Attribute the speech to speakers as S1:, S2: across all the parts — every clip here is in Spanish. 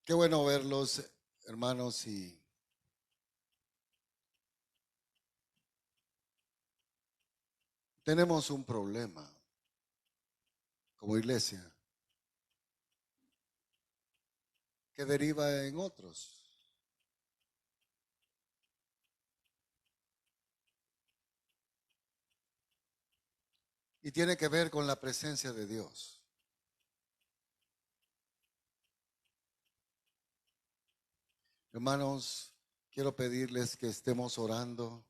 S1: Qué bueno verlos, hermanos, y tenemos un problema como iglesia que deriva en otros. Y tiene que ver con la presencia de Dios. Hermanos, quiero pedirles que estemos orando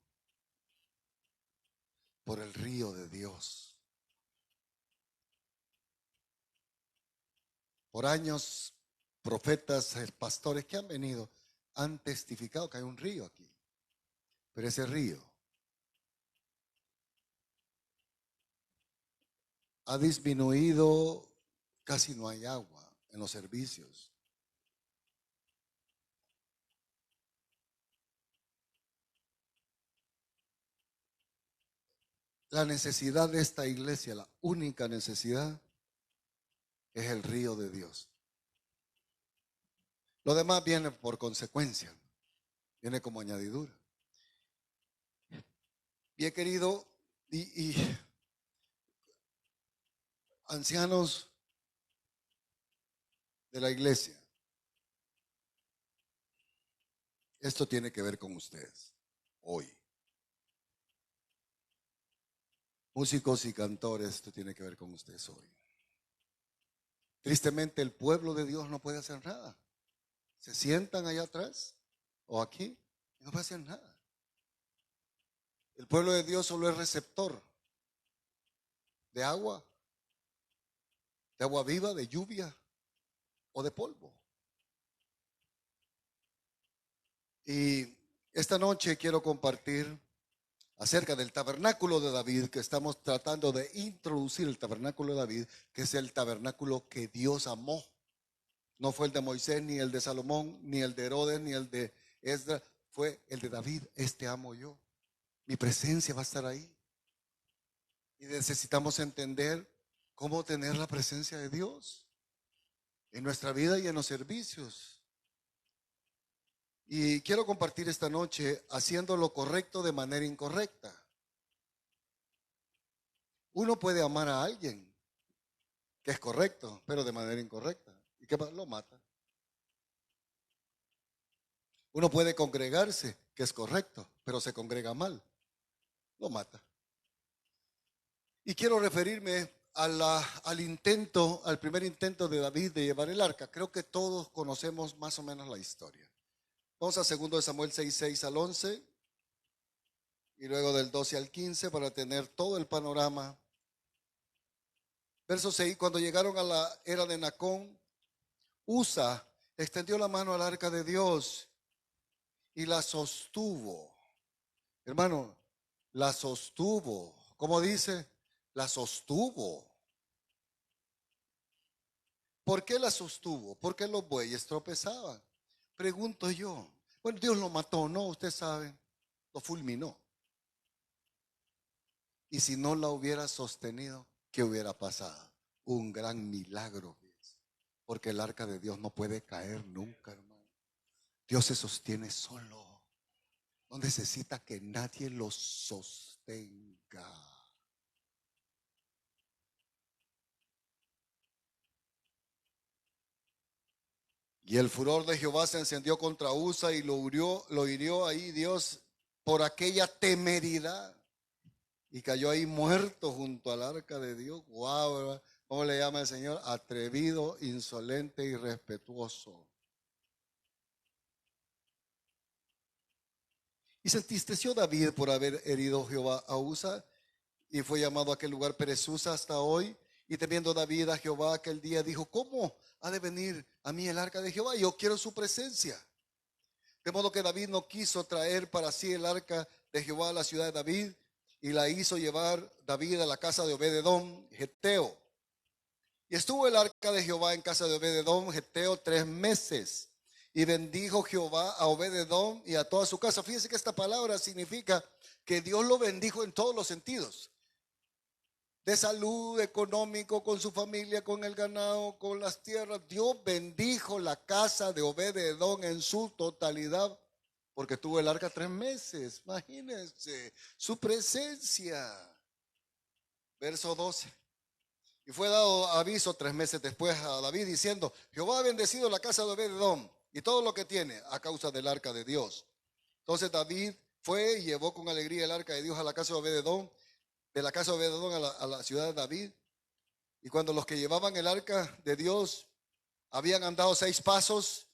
S1: por el río de Dios. Por años, profetas, pastores que han venido han testificado que hay un río aquí. Pero ese río ha disminuido, casi no hay agua en los servicios. La necesidad de esta iglesia, la única necesidad, es el río de Dios. Lo demás viene por consecuencia, viene como añadidura. Bien querido, y ancianos de la iglesia, esto tiene que ver con ustedes hoy. Músicos y cantores, esto tiene que ver con ustedes hoy. Tristemente el pueblo de Dios no puede hacer nada. Se sientan allá atrás o aquí y no puede hacer nada. El pueblo de Dios solo es receptor de agua viva, de lluvia o de polvo. Y esta noche quiero compartir acerca del tabernáculo de David, que estamos tratando de introducir el tabernáculo de David, que es el tabernáculo que Dios amó. No fue el de Moisés, ni el de Salomón, ni el de Herodes, ni el de Esdras, fue el de David. Este amo yo. Mi presencia va a estar ahí. Y necesitamos entender cómo tener la presencia de Dios en nuestra vida y en los servicios. Y quiero compartir esta noche haciendo lo correcto de manera incorrecta. Uno puede amar a alguien que es correcto, pero de manera incorrecta. ¿Y qué pasa? Lo mata. Uno puede congregarse, que es correcto, pero se congrega mal. Lo mata. Y quiero referirme al primer intento de David de llevar el arca. Creo que todos conocemos más o menos la historia. Vamos a 2 Samuel 6 al 11 y luego del 12 al 15 para tener todo el panorama. Verso 6, cuando llegaron a la era de Nacón, Usa extendió la mano al arca de Dios y la sostuvo. Hermano, la sostuvo. ¿Cómo dice? La sostuvo. ¿Por qué la sostuvo? Porque los bueyes tropezaban. Pregunto yo. Bueno, Dios lo mató, ¿no? Usted sabe, lo fulminó. Y si no la hubiera sostenido, ¿qué hubiera pasado? Un gran milagro. Porque el arca de Dios no puede caer nunca, hermano. Dios se sostiene solo. No necesita que nadie lo sostenga. Y el furor de Jehová se encendió contra Usa y lo hirió ahí Dios por aquella temeridad. Y cayó ahí muerto junto al arca de Dios. Wow, ¿cómo le llama el Señor? Atrevido, insolente y irrespetuoso. Y se entristeció David por haber herido Jehová a Usa, y fue llamado a aquel lugar Perezusa hasta hoy. Y temiendo David a Jehová aquel día, dijo: ¿cómo ha de venir a mí el arca de Jehová? Yo quiero su presencia. De modo que David no quiso traer para sí el arca de Jehová a la ciudad de David, y la hizo llevar David a la casa de Obed-edom, Geteo. Y estuvo el arca de Jehová en casa de Obed-edom, Geteo, 3 meses. Y bendijo Jehová a Obed-edom y a toda su casa. Fíjense que esta palabra significa que Dios lo bendijo en todos los sentidos. de salud, económico, con su familia, con el ganado, con las tierras. Dios bendijo la casa de Obed-Edom en su totalidad, porque tuvo el arca 3 meses. Imagínense su presencia. Verso 12. Y fue dado aviso 3 meses después a David diciendo: Jehová ha bendecido la casa de Obed-Edom y todo lo que tiene a causa del arca de Dios. Entonces David fue y llevó con alegría el arca de Dios a la casa de Obed-Edom, de la casa de Obed-Edom a la ciudad de David. Y cuando los que llevaban el arca de Dios habían andado 6 pasos,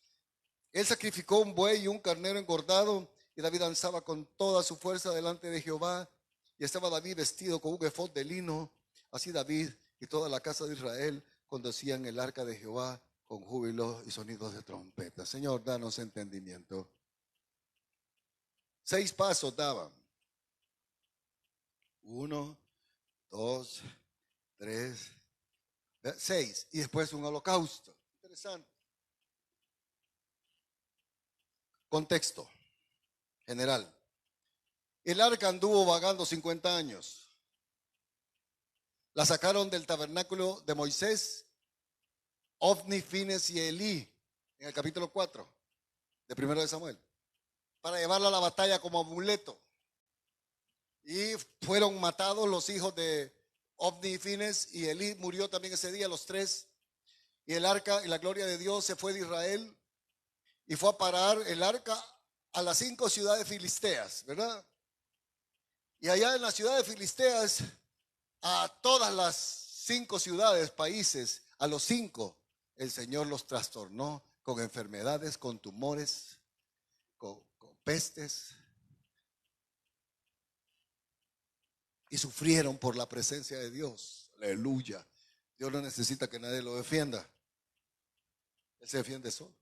S1: él sacrificó un buey y un carnero engordado, y David danzaba con toda su fuerza delante de Jehová. Y estaba David vestido con un efod de lino. Así David y toda la casa de Israel conducían el arca de Jehová con júbilo y sonidos de trompeta. Señor, danos entendimiento. 6 pasos daban. 1, 2, 3, 6. Y después un holocausto. Interesante. Contexto general. El arca anduvo vagando 50 años. La sacaron del tabernáculo de Moisés, Ofni, Fines y Elí, en el capítulo 4 de 1 de Samuel, para llevarla a la batalla como amuleto. Y fueron matados los hijos de Ofni, Fines y Elí. Murió también ese día los 3. Y el arca y la gloria de Dios se fue de Israel y fue a parar el arca a las 5 ciudades filisteas, ¿verdad? Y allá en las ciudades filisteas, a todas las 5 ciudades, países, a los 5, el Señor los trastornó con enfermedades, con tumores, con pestes. Y sufrieron por la presencia de Dios. Aleluya. Dios no necesita que nadie lo defienda. Él se defiende solo.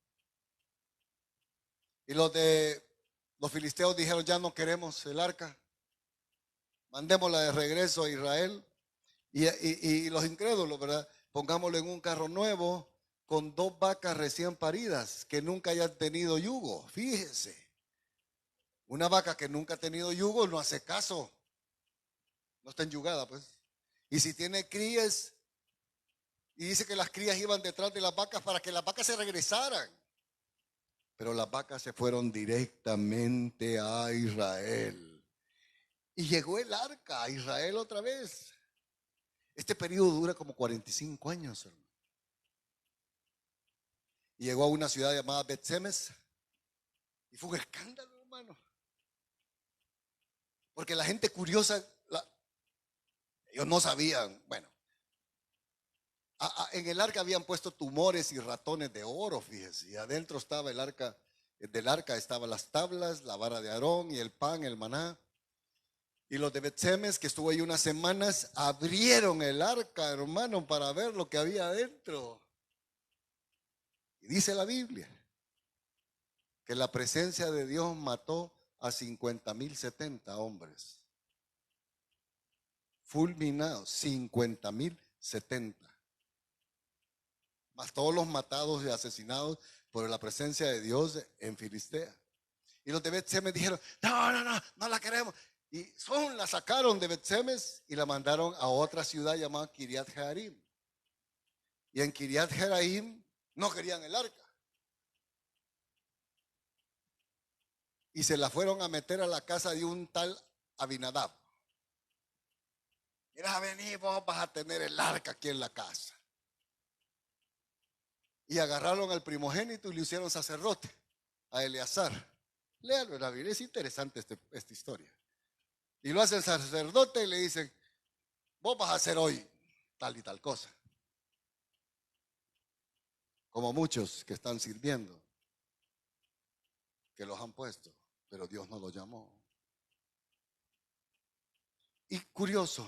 S1: Y los filisteos dijeron: ya no queremos el arca, mandémosla de regreso a Israel. Y los incrédulos, ¿verdad? Pongámoslo en un carro nuevo con 2 vacas recién paridas que nunca hayan tenido yugo. Fíjese, una vaca que nunca ha tenido yugo no hace caso, no está enyugada, pues. Y si tiene crías, y dice que las crías iban detrás de las vacas para que las vacas se regresaran. Pero las vacas se fueron directamente a Israel. Y llegó el arca a Israel otra vez. Este periodo dura como 45 años, hermano. Y llegó a una ciudad llamada Bet-Semes. Y fue un escándalo, hermano. Porque la gente curiosa, ellos no sabían. Bueno, en el arca habían puesto tumores y ratones de oro, fíjese. Y adentro estaba el arca, del arca estaban las tablas, la vara de Aarón y el pan, el maná. Y los de Bet-Semes, que estuvo ahí unas semanas, abrieron el arca, hermano, para ver lo que había adentro. Y dice la Biblia que la presencia de Dios mató a 50,070 hombres. Fulminados, 50,070. Más todos los matados y asesinados por la presencia de Dios en Filistea. Y los de Bet-Semes dijeron: no la queremos. Y la sacaron de Bet-Semes y la mandaron a otra ciudad llamada Kiriat Jearim. Y en Kiriat Jearim no querían el arca. Y se la fueron a meter a la casa de un tal Abinadab. Mira, vení, vos vas a tener el arca aquí en la casa. Y agarraron al primogénito y le hicieron sacerdote, a Eleazar. Léalo en la Biblia, es interesante esta historia. Y lo hacen sacerdote y le dicen: vos vas a hacer hoy tal y tal cosa. Como muchos que están sirviendo, que los han puesto, pero Dios no los llamó. Y curioso,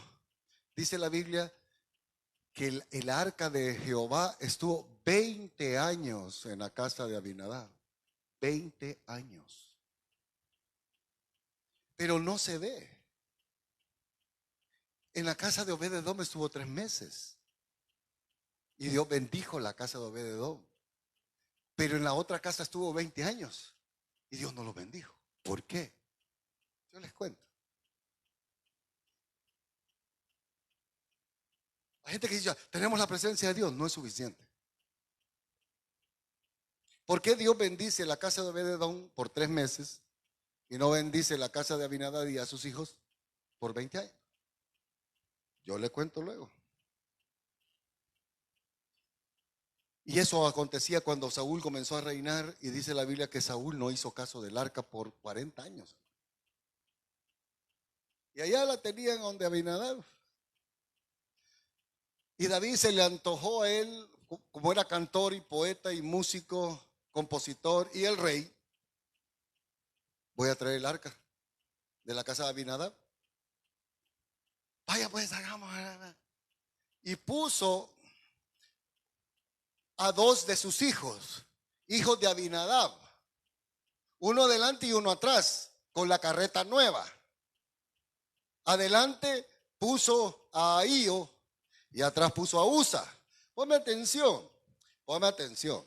S1: dice la Biblia que el arca de Jehová estuvo 20 años en la casa de Abinadab. 20 años. Pero no se ve. En la casa de Obed-Edom estuvo 3 meses. Y Dios bendijo la casa de Obed-Edom. Pero en la otra casa estuvo 20 años. Y Dios no lo bendijo. ¿Por qué? Yo les cuento. Hay gente que dice, tenemos la presencia de Dios, no es suficiente. ¿Por qué Dios bendice la casa de Obed-edom por 3 meses y no bendice la casa de Abinadab y a sus hijos por 20 años? Yo le cuento luego. Y eso acontecía cuando Saúl comenzó a reinar, y dice la Biblia que Saúl no hizo caso del arca por 40 años. Y allá la tenían donde Abinadab. Y David se le antojó a él, como era cantor y poeta y músico, compositor y el rey, voy a traer el arca de la casa de Abinadab. Vaya pues, hagamos. Y puso a 2 de sus hijos, hijos de Abinadab, uno delante y uno atrás, con la carreta nueva. Adelante puso a Ahío y atrás puso a Usa. Ponme atención, ponme atención.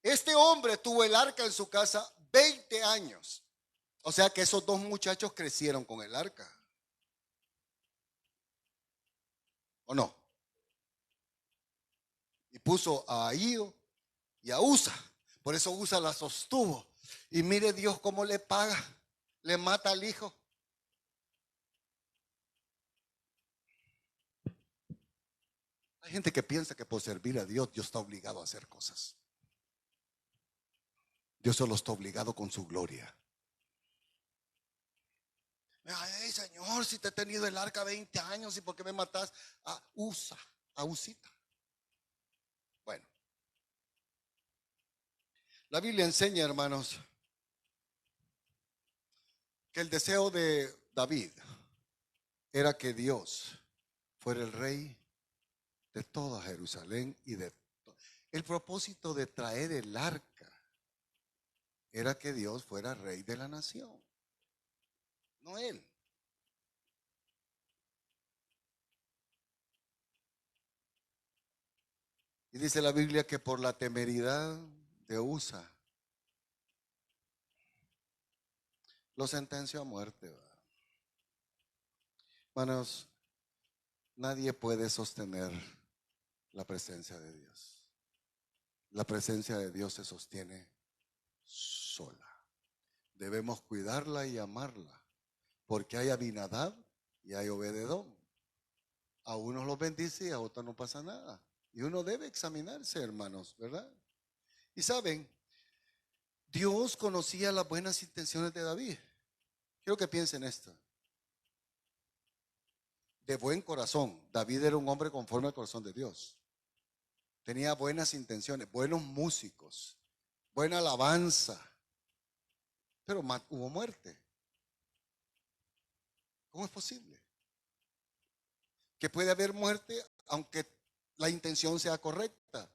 S1: Este hombre tuvo el arca en su casa 20 años. O sea que esos 2 muchachos crecieron con el arca. ¿O no? Y puso a Ahío y a Usa. Por eso Usa la sostuvo. Y mire Dios cómo le paga. Le mata al hijo. Hay gente que piensa que por servir a Dios, Dios está obligado a hacer cosas. Dios solo está obligado con su gloria. Ay, Señor, si te he tenido el arca 20 años, ¿y por qué me matas a Usa, a Usita? Bueno, la Biblia enseña, hermanos, que el deseo de David era que Dios fuera el rey de toda Jerusalén y de el propósito de traer el arca era que Dios fuera rey de la nación, no él. Y dice la Biblia que por la temeridad de Usa lo sentenció a muerte. Hermanos, nadie puede sostener la presencia de Dios. La presencia de Dios se sostiene sola. Debemos cuidarla y amarla, porque hay Abinadab y hay Obed-edom. A unos los bendice y a otros no pasa nada. Y uno debe examinarse, hermanos, ¿verdad? Y saben, Dios conocía las buenas intenciones de David. Quiero que piensen esto. De buen corazón, David era un hombre conforme al corazón de Dios. Tenía buenas intenciones, buenos músicos, buena alabanza, pero hubo muerte. ¿Cómo es posible? Que puede haber muerte aunque la intención sea correcta,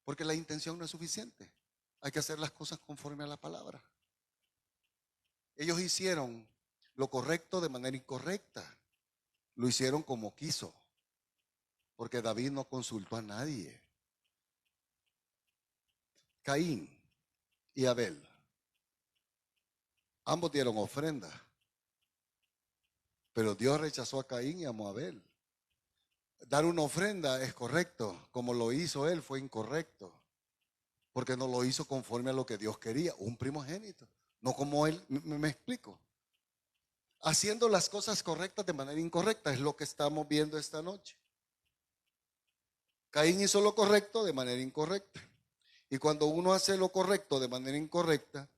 S1: porque la intención no es suficiente. Hay que hacer las cosas conforme a la palabra. Ellos hicieron lo correcto de manera incorrecta. Lo hicieron como quiso, porque David no consultó a nadie. Caín y Abel, ambos dieron ofrenda, pero Dios rechazó a Caín y amó a Abel. Dar una ofrenda es correcto, como lo hizo él fue incorrecto, porque no lo hizo conforme a lo que Dios quería, un primogénito, no como él. Me explico. Haciendo las cosas correctas de manera incorrecta es lo que estamos viendo esta noche. Caín hizo lo correcto de manera incorrecta. Y cuando uno hace lo correcto de manera incorrecta,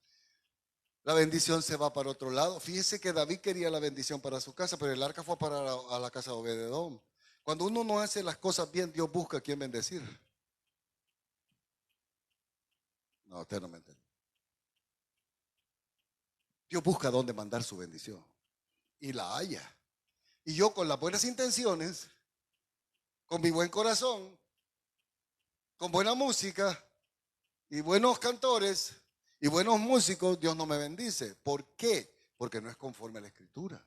S1: la bendición se va para otro lado. Fíjese que David quería la bendición para su casa, pero el arca fue para a la casa de Obed-edom. Cuando uno no hace las cosas bien, Dios busca a quien bendecir. No, usted no me entiende. Dios busca dónde mandar su bendición y la halla. Y yo con las buenas intenciones, con mi buen corazón, con buena música y buenos cantores y buenos músicos, Dios no me bendice. ¿Por qué? Porque no es conforme a la Escritura.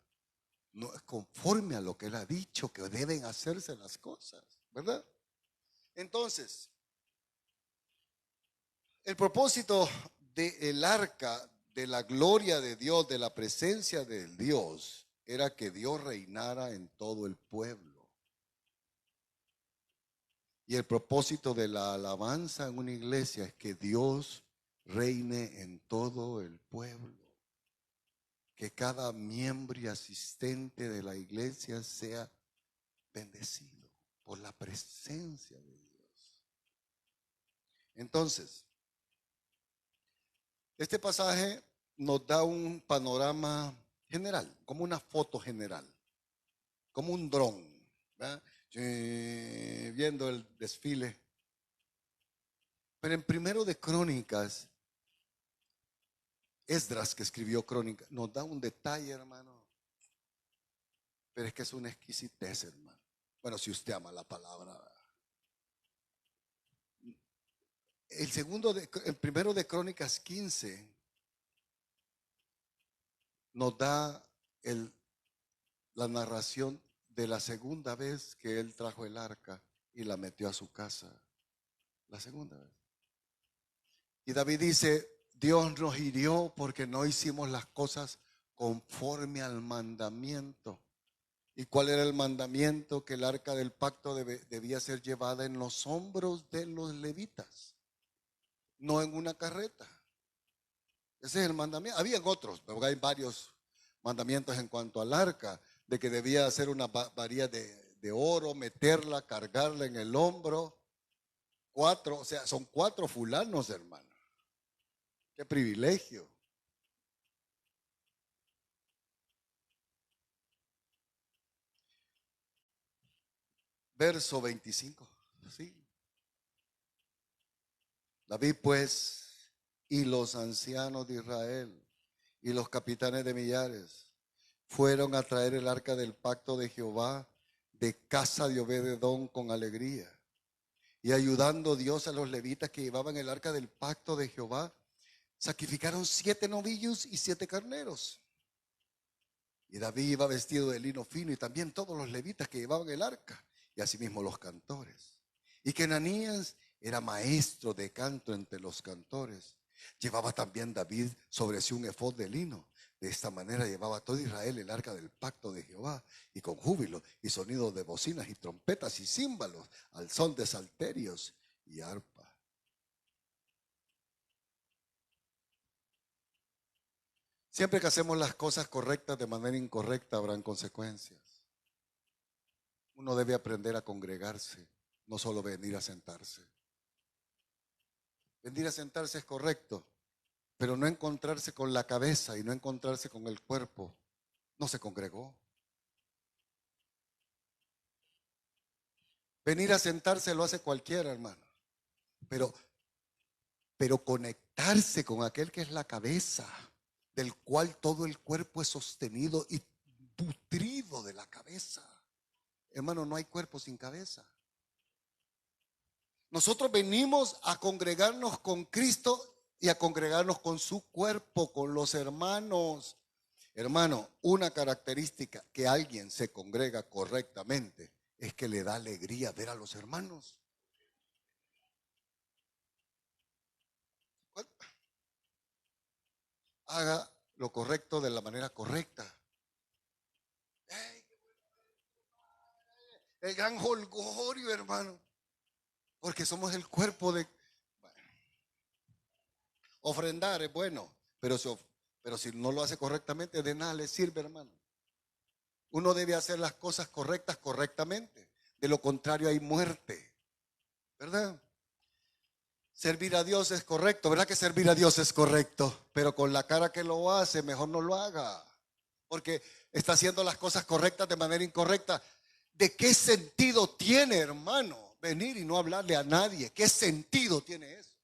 S1: No es conforme a lo que Él ha dicho que deben hacerse las cosas, ¿verdad? Entonces, el propósito del arca, de la gloria de Dios, de la presencia de Dios, era que Dios reinara en todo el pueblo. Y el propósito de la alabanza en una iglesia es que Dios reine en todo el pueblo. Que cada miembro y asistente de la iglesia sea bendecido por la presencia de Dios. Entonces, este pasaje nos da un panorama general, como una foto general, como un dron, ¿verdad? Viendo el desfile. Pero en Primero de Crónicas, Esdras, que escribió Crónicas, nos da un detalle, hermano. Pero es que es una exquisitez, hermano. Bueno, si usted ama la palabra, ¿verdad? El Primero de Crónicas 15 nos da la narración de la segunda vez que él trajo el arca y la metió a su casa. La segunda vez. Y David dice, Dios nos hirió porque no hicimos las cosas conforme al mandamiento. ¿Y cuál era el mandamiento? Que el arca del pacto debía ser llevada en los hombros de los levitas, no en una carreta. Ese es el mandamiento. Habían otros, pero hay varios mandamientos en cuanto al arca, de que debía hacer una varilla de oro, meterla, cargarla en el hombro. 4, o sea, son 4 fulanos, hermano. Qué privilegio. Verso 25. Sí. David pues y los ancianos de Israel y los capitanes de millares fueron a traer el arca del pacto de Jehová de casa de Obed-edom con alegría. Y ayudando Dios a los levitas que llevaban el arca del pacto de Jehová, sacrificaron 7 novillos y 7 carneros. Y David iba vestido de lino fino y también todos los levitas que llevaban el arca y asimismo los cantores. Y que Ananías era maestro de canto entre los cantores. Llevaba también David sobre sí un efod de lino. De esta manera llevaba todo Israel el arca del pacto de Jehová, y con júbilo y sonido de bocinas y trompetas y címbalos, al son de salterios y arpa. Siempre que hacemos las cosas correctas de manera incorrecta habrán consecuencias. Uno debe aprender a congregarse, no solo venir a sentarse. Venir a sentarse es correcto, pero no encontrarse con la cabeza y no encontrarse con el cuerpo. No se congregó. Venir a sentarse lo hace cualquiera, hermano. Pero conectarse con aquel que es la cabeza, del cual todo el cuerpo es sostenido y nutrido de la cabeza. Hermano, no hay cuerpo sin cabeza. Nosotros venimos a congregarnos con Cristo y a congregarnos con su cuerpo, con los hermanos. Hermano, una característica que alguien se congrega correctamente es que le da alegría ver a los hermanos. Haga lo correcto de la manera correcta. El gran jolgorio, hermano, porque somos el cuerpo de... Bueno, ofrendar es bueno, pero si no lo hace correctamente, de nada le sirve, hermano. Uno debe hacer las cosas correctas correctamente. De lo contrario hay muerte, ¿verdad? Servir a Dios es correcto, ¿verdad que servir a Dios es correcto? Pero con la cara que lo hace, mejor no lo haga. Porque está haciendo las cosas correctas de manera incorrecta. ¿De qué sentido tiene, hermano, venir y no hablarle a nadie? ¿Qué sentido tiene eso?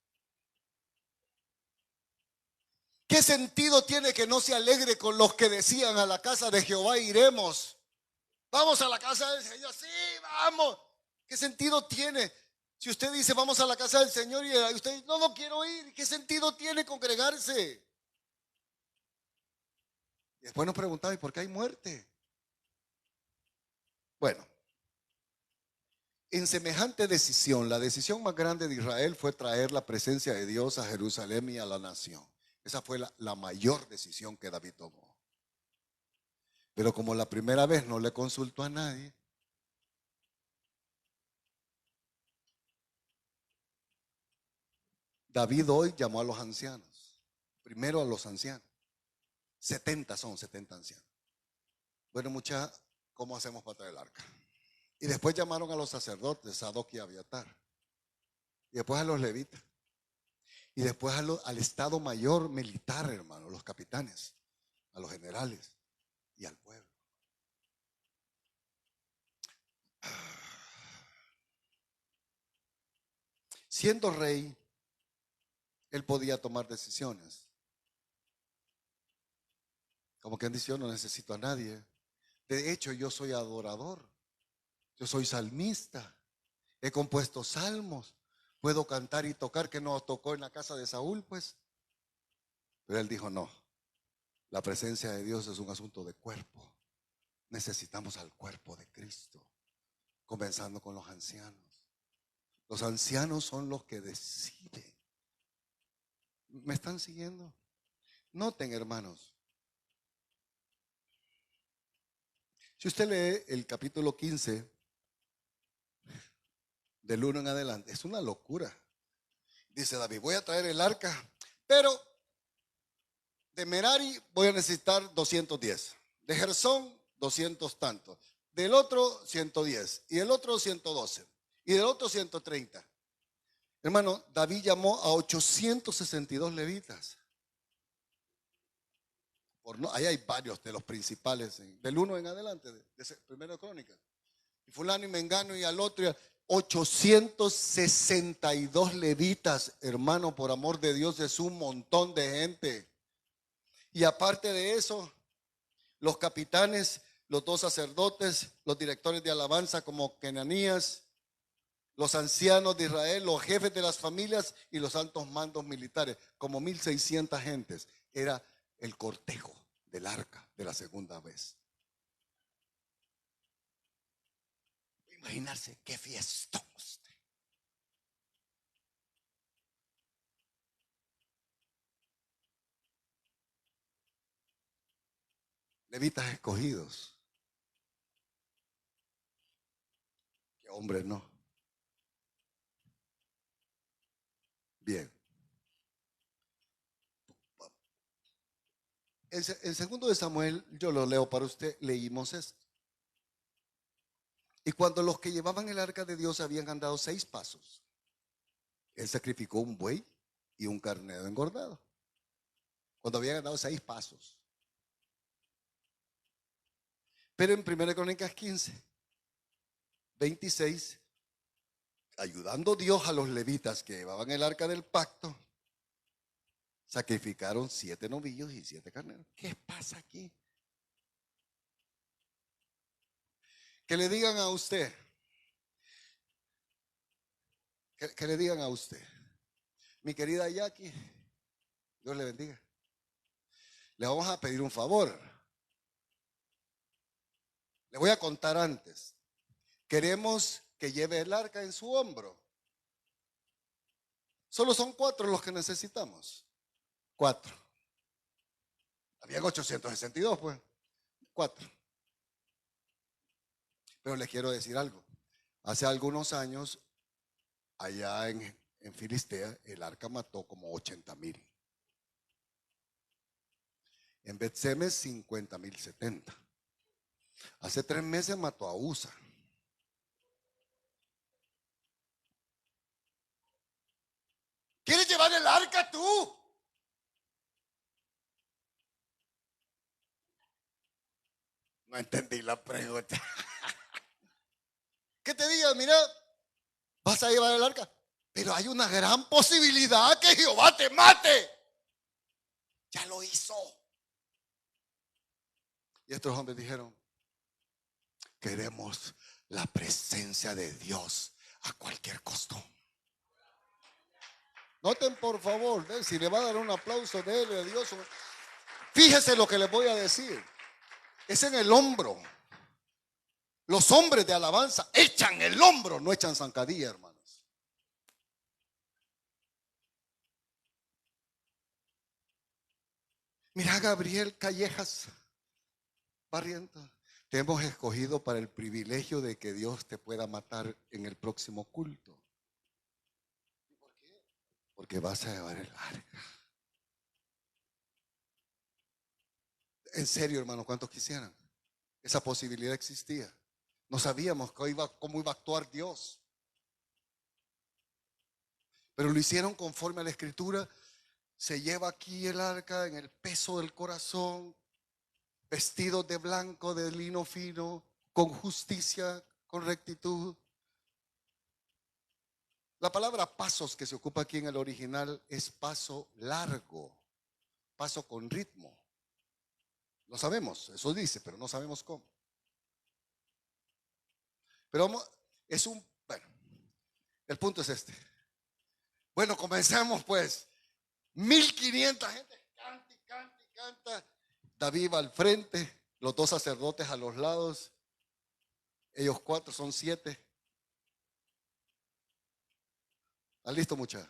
S1: ¿Qué sentido tiene que no se alegre con los que decían a la casa de Jehová iremos? Vamos a la casa del Señor, sí, vamos. ¿Qué sentido tiene? Si usted dice vamos a la casa del Señor y usted dice no quiero ir, ¿qué sentido tiene congregarse? Y después nos preguntaba, ¿y por qué hay muerte? Bueno, en semejante decisión, la decisión más grande de Israel fue traer la presencia de Dios a Jerusalén y a la nación. Esa fue la mayor decisión que David tomó. Pero como la primera vez no le consultó a nadie, David hoy llamó a los ancianos. Primero a los ancianos. 70 ancianos. Bueno, ¿cómo hacemos para traer el arca? Y después llamaron a los sacerdotes, Sadoc y Abiatar. Y después a los levitas. Y después al Estado Mayor militar, hermano, los capitanes, a los generales y al pueblo. Siendo rey, él podía tomar decisiones. Como quien dice, yo no necesito a nadie. De hecho, yo soy adorador. Yo soy salmista. He compuesto salmos. Puedo cantar y tocar, que no tocó en la casa de Saúl, pues. Pero él dijo, no. La presencia de Dios es un asunto de cuerpo. Necesitamos al cuerpo de Cristo. Comenzando con los ancianos. Los ancianos son los que deciden. ¿Me están siguiendo? Noten, hermanos. Si usted lee el capítulo 15, del 1 en adelante, es una locura. Dice David, voy a traer el arca, pero de Merari voy a necesitar 210. De Gersón, 200 tantos. Del otro, 110. Y el otro, 112. Y del otro, 130. Hermano, David llamó a 862 levitas. Ahí hay varios de los principales, del 1 en adelante, de Primero de Crónicas. Y fulano y mengano y al otro, 862 levitas, hermano, por amor de Dios, es un montón de gente. Y aparte de eso, los capitanes, los dos sacerdotes, los directores de alabanza como Kenanías, los ancianos de Israel, los jefes de las familias y los altos mandos militares, como 1600 gentes. Era el cortejo del arca de la segunda vez. Imaginarse qué fiestón usted. Levitas escogidos. Que hombres no. Bien. En segundo de Samuel, yo lo leo para usted, leímos esto. Y cuando los que llevaban el arca de Dios habían andado 6 pasos, él sacrificó un buey y un carnero engordado. Cuando habían andado 6 pasos. Pero en 1 Crónicas 15, 26, ayudando Dios a los levitas que llevaban el arca del pacto, sacrificaron 7 novillos y 7 carneros. ¿Qué pasa aquí? Que le digan a usted, que le digan a usted, mi querida Jackie, Dios le bendiga, le vamos a pedir un favor. Le voy a contar antes. Queremos que lleve el arca en su hombro. Solo son 4 los que necesitamos. 4. Habían 862, pues. 4. Pero les quiero decir algo. Hace algunos años, allá en Filistea, el arca mató como 80,000. En Bet-Semes 50,070. Hace 3 meses mató a Usa. ¿Quieres llevar el arca tú? No entendí la pregunta. Que te diga, mira, vas a llevar el arca, pero hay una gran posibilidad que Jehová te mate. Ya lo hizo. Y estos hombres dijeron, queremos la presencia de Dios a cualquier costo. Noten por favor, si le va a dar un aplauso, déle a Dios. Fíjese lo que les voy a decir. Es en el hombro. Los hombres de alabanza echan el hombro, no echan zancadilla, hermanos. Mira, Gabriel Callejas Barrientos, te hemos escogido para el privilegio de que Dios te pueda matar en el próximo culto. ¿Y por qué? porque vas a llevar el arca. En serio, hermano, ¿cuántos quisieran? Esa posibilidad existía. No sabíamos cómo iba a actuar Dios. Pero lo hicieron conforme a la escritura. Se lleva aquí el arca en el peso del corazón, vestidos de blanco, de lino fino, con justicia, con rectitud. La palabra pasos que se ocupa aquí en el original es paso largo, paso con ritmo. Lo sabemos, eso dice, pero no sabemos cómo. Pero bueno, el punto es este. Bueno, comencemos pues. 1500 gente canta y canta y canta. David va al frente, los dos sacerdotes a los lados. Ellos 4, son 7. ¿Está listo, muchachos?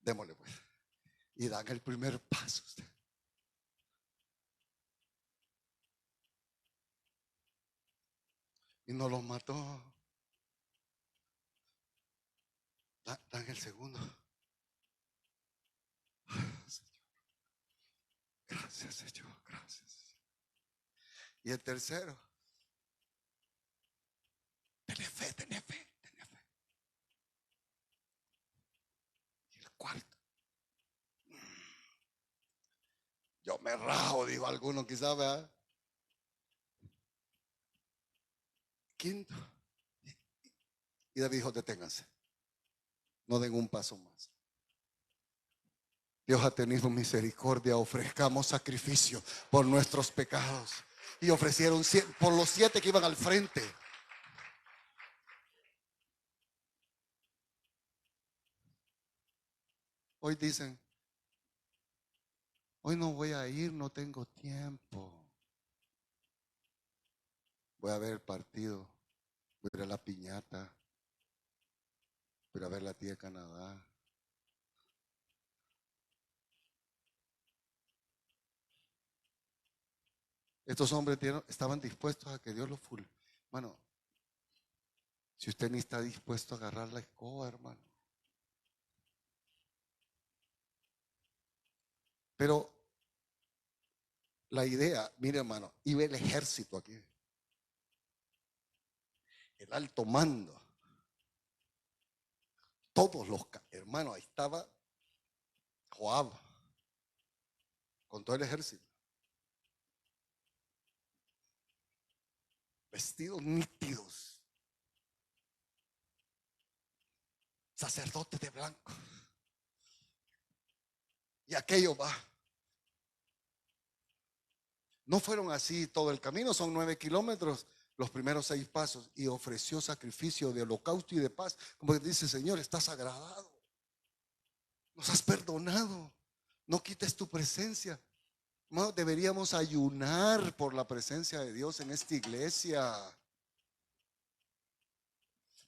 S1: Démosle pues. Y dan el primer paso. Y no los mató. Dan el segundo. Gracias, Señor, gracias. Y el tercero. Tenés fe, tenés fe, tenés fe. Y el cuarto. Yo me rajo, dijo alguno quizás, ¿verdad? Quinto. Y David dijo, deténganse. No den un paso más. Dios ha tenido misericordia, ofrezcamos sacrificio por nuestros pecados. Y ofrecieron por los 7 que iban al frente. Hoy dicen, hoy no voy a ir, no tengo tiempo. Voy a ver el partido, voy a ir a la piñata, voy a ver la tía de Canadá. Estos hombres estaban dispuestos a que Dios los full. Hermano, si usted ni está dispuesto a agarrar la escoba, hermano. Pero la idea, mire hermano, iba el ejército aquí. El alto mando. Todos los hermanos, ahí estaba Joab con todo el ejército. Vestidos nítidos. Sacerdotes de blanco. Y aquello va. No fueron así todo el camino, son 9 kilómetros, los primeros 6 pasos. Y ofreció sacrificio de holocausto y de paz. Como que dice, Señor, estás agradado. Nos has perdonado. No quites tu presencia. No, deberíamos ayunar por la presencia de Dios en esta iglesia.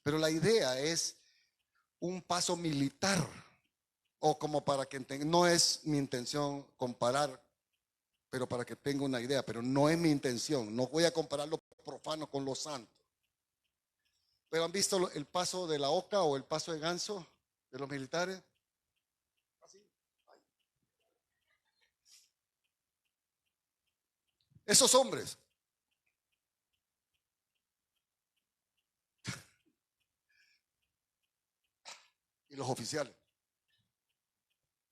S1: Pero la idea es un paso militar. O como para que no es mi intención comparar, pero para que tenga una idea, pero no es mi intención. No voy a comparar lo profano con lo santo. Pero ¿han visto el paso de la oca o el paso de ganso de los militares? Así. Esos hombres y los oficiales,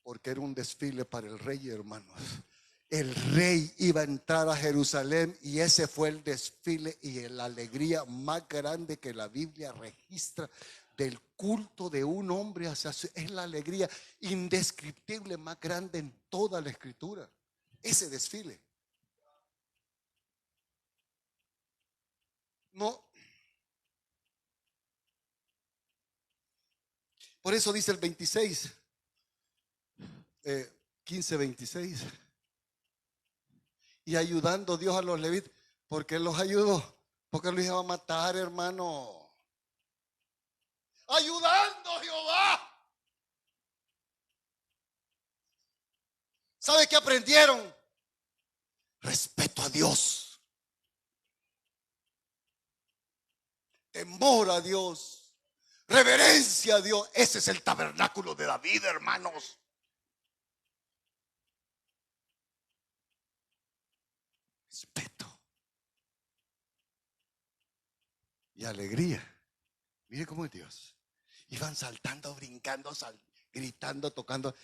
S1: porque era un desfile para el rey, hermanos. El rey iba a entrar a Jerusalén y ese fue el desfile y la alegría más grande que la Biblia registra del culto de un hombre hacia es la alegría indescriptible más grande en toda la escritura. Ese desfile. No. Por eso dice el 26, 15:26. Y ayudando Dios a los levitas, porque Él los ayudó, porque los iba a matar, hermano. Ayudando Jehová. ¿Sabe qué aprendieron? Respeto a Dios, temor a Dios, Reverencia a Dios. Ese es el tabernáculo de David, hermanos. Respeto y alegría. Mire cómo es Dios. Iban saltando, brincando, gritando, tocando.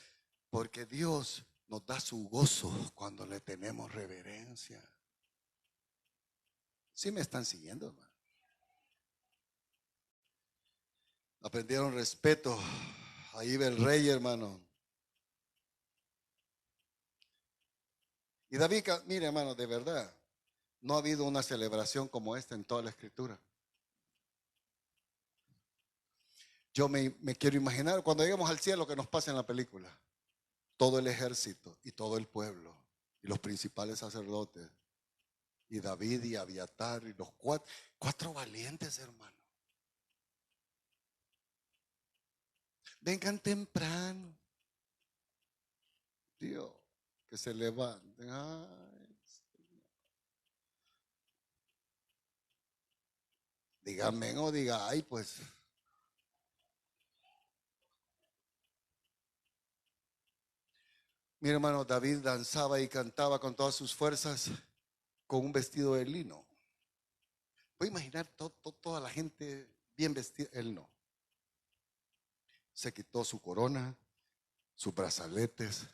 S1: Porque Dios nos da su gozo cuando le tenemos reverencia. ¿Sí me están siguiendo, hermano? Aprendieron respeto. Ahí ve el rey, hermano. Y David, mire, hermano, de verdad, no ha habido una celebración como esta en toda la escritura. Yo me quiero imaginar cuando lleguemos al cielo que nos pasa en la película. Todo el ejército y todo el pueblo y los principales sacerdotes y David y Abiatar y los cuatro valientes, hermano. Vengan temprano. Dios, que se levanten. Ay, diga amén o diga ay, pues. Mi hermano, David danzaba y cantaba con todas sus fuerzas con un vestido de lino. Voy a imaginar toda la gente bien vestida. Él no. Se quitó su corona, sus brazaletes,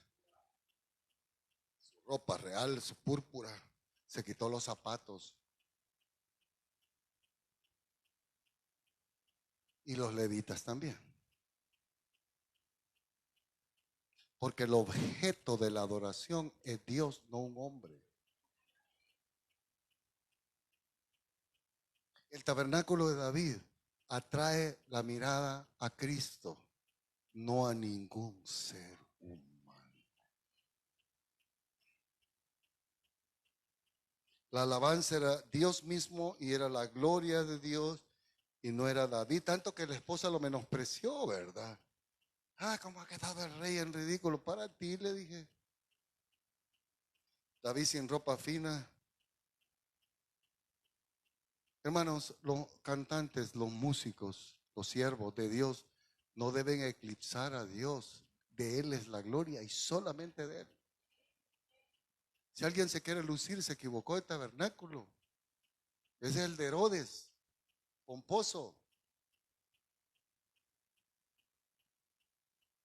S1: su ropa real, su púrpura. Se quitó los zapatos. Y los levitas también. Porque el objeto de la adoración es Dios, no un hombre. El tabernáculo de David atrae la mirada a Cristo, no a ningún ser humano. La alabanza era Dios mismo y era la gloria de Dios y no era David, tanto que la esposa lo menospreció, ¿verdad? Ah, ¿cómo ha quedado el rey en ridículo? Para ti, le dije. David sin ropa fina. Hermanos, los cantantes, los músicos, los siervos de Dios no deben eclipsar a Dios. De Él es la gloria y solamente de Él. Si alguien se quiere lucir, se equivocó de tabernáculo. Ese es el de Herodes, pomposo.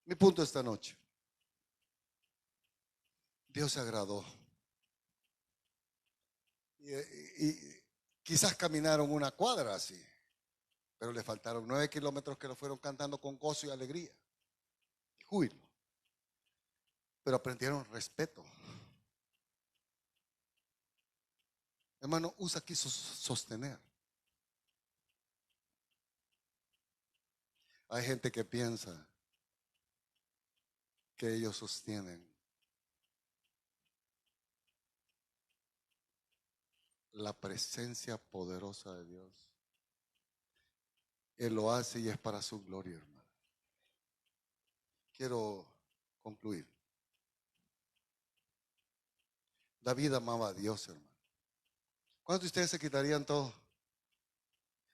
S1: Mi punto esta noche. Dios se agradó. Y quizás caminaron una cuadra así, pero le faltaron 9 kilómetros que lo fueron cantando con gozo y alegría y júbilo. Pero aprendieron respeto. Hermano, usa aquí sostener. Hay gente que piensa que ellos sostienen. La presencia poderosa de Dios. Él lo hace y es para su gloria, hermano. Quiero concluir. David amaba a Dios, hermano. ¿Cuántos de ustedes se quitarían todo?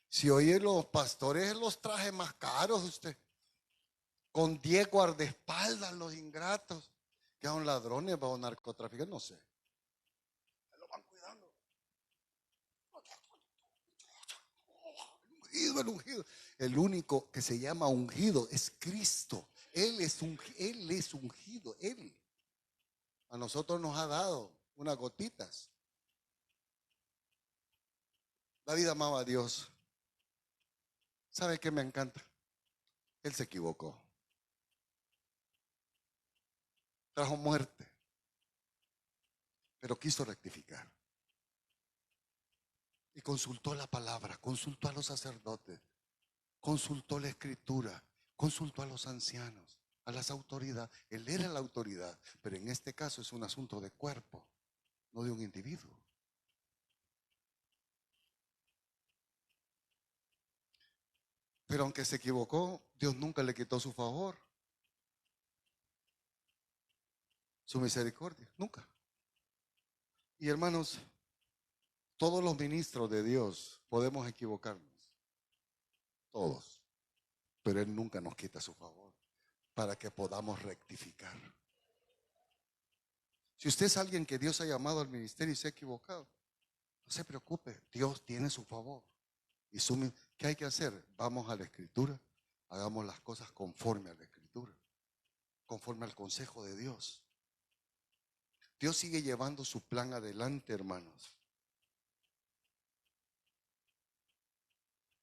S1: Si oye los pastores los trajes más caros, usted. Con 10 guardaespaldas, los ingratos. Que son ladrones o narcotraficantes, no sé. Lo van cuidando. El ungido. El único que se llama ungido es Cristo. Él es ungido. Él a nosotros nos ha dado unas gotitas. David amaba a Dios. ¿Sabe qué me encanta? Él se equivocó. Trajo muerte, pero quiso rectificar. Y consultó la palabra, consultó a los sacerdotes, consultó la escritura, consultó a los ancianos, a las autoridades. Él era la autoridad, pero en este caso es un asunto de cuerpo, no de un individuo. Pero aunque se equivocó, Dios nunca le quitó su favor, su misericordia, nunca. Y hermanos, todos los ministros de Dios podemos equivocarnos, todos. pero Él nunca nos quita su favor para que podamos rectificar. Si usted es alguien que Dios ha llamado al ministerio y se ha equivocado, no se preocupe, Dios tiene su favor. Y ¿qué hay que hacer? Vamos a la Escritura, hagamos las cosas conforme a la Escritura, conforme al consejo de Dios. Dios sigue llevando su plan adelante, hermanos.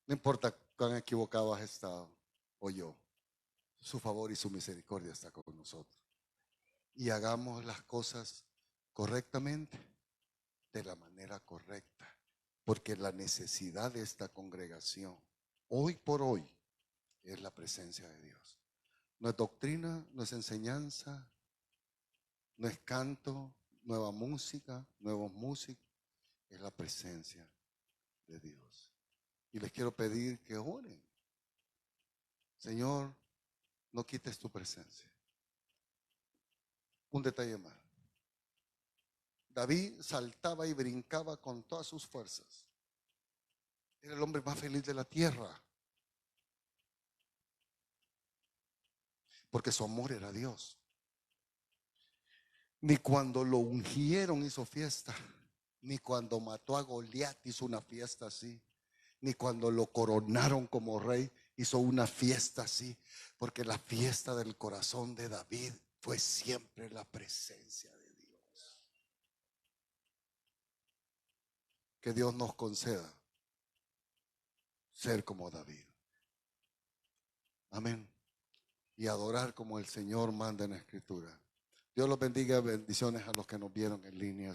S1: No importa cuán equivocado has estado o yo, su favor y su misericordia está con nosotros. Y hagamos las cosas correctamente, de la manera correcta, porque la necesidad de esta congregación, hoy por hoy, es la presencia de Dios. No es doctrina, no es enseñanza, no es canto, nueva música, nuevos músicos, es la presencia de Dios. Y les quiero pedir que oren. Señor, no quites tu presencia. Un detalle más. David saltaba y brincaba con todas sus fuerzas. Era el hombre más feliz de la tierra. Porque su amor era Dios. Ni cuando lo ungieron hizo fiesta. Ni cuando mató a Goliat hizo una fiesta así. Ni cuando lo coronaron como rey hizo una fiesta así. Porque la fiesta del corazón de David fue siempre la presencia de Dios. Que Dios nos conceda ser como David. Amén. Y adorar como el Señor manda en la Escritura. Dios los bendiga, bendiciones a los que nos vieron en línea.